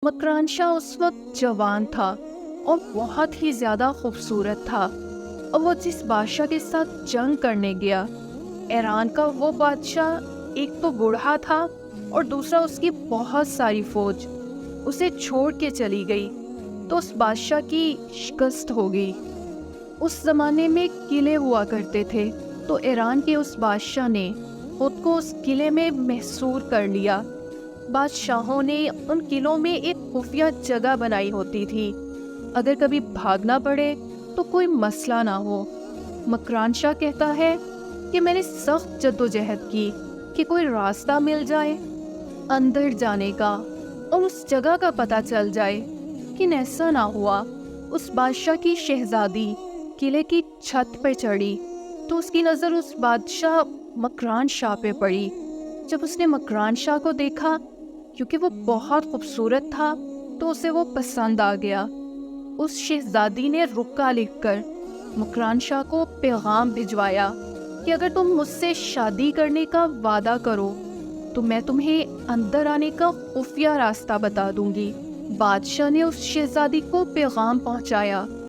مکران شاہ اس وقت جوان تھا اور بہت ہی زیادہ خوبصورت تھا، اور وہ جس بادشاہ کے ساتھ جنگ کرنے گیا، ایران کا وہ بادشاہ ایک تو بوڑھا تھا اور دوسرا اس کی بہت ساری فوج اسے چھوڑ کے چلی گئی، تو اس بادشاہ کی شکست ہو گئی۔ اس زمانے میں قلعے ہوا کرتے تھے، تو ایران کے اس بادشاہ نے خود کو اس قلعے میں محصور کر لیا۔ بادشاہوں نے ان قلعوں میں ایک خفیہ جگہ بنائی ہوتی تھی، اگر کبھی بھاگنا پڑے تو کوئی مسئلہ نہ ہو۔ مکران شاہ کہتا ہے کہ میں نے سخت جدوجہد کی کہ کوئی راستہ مل جائے اندر جانے کا اور اس جگہ کا پتہ چل جائے، لیکن ایسا نہ ہوا۔ اس بادشاہ کی شہزادی قلعے کی چھت پر چڑھی تو اس کی نظر اس بادشاہ مکران شاہ پہ پڑی۔ جب اس نے مکران شاہ کو دیکھا، کیونکہ وہ بہت خوبصورت تھا، تو اسے وہ پسند آ گیا۔ اس شہزادی نے رکا لکھ کر مکران شاہ کو پیغام بھجوایا کہ اگر تم مجھ سے شادی کرنے کا وعدہ کرو تو میں تمہیں اندر آنے کا خفیہ راستہ بتا دوں گی۔ بادشاہ نے اس شہزادی کو پیغام پہنچایا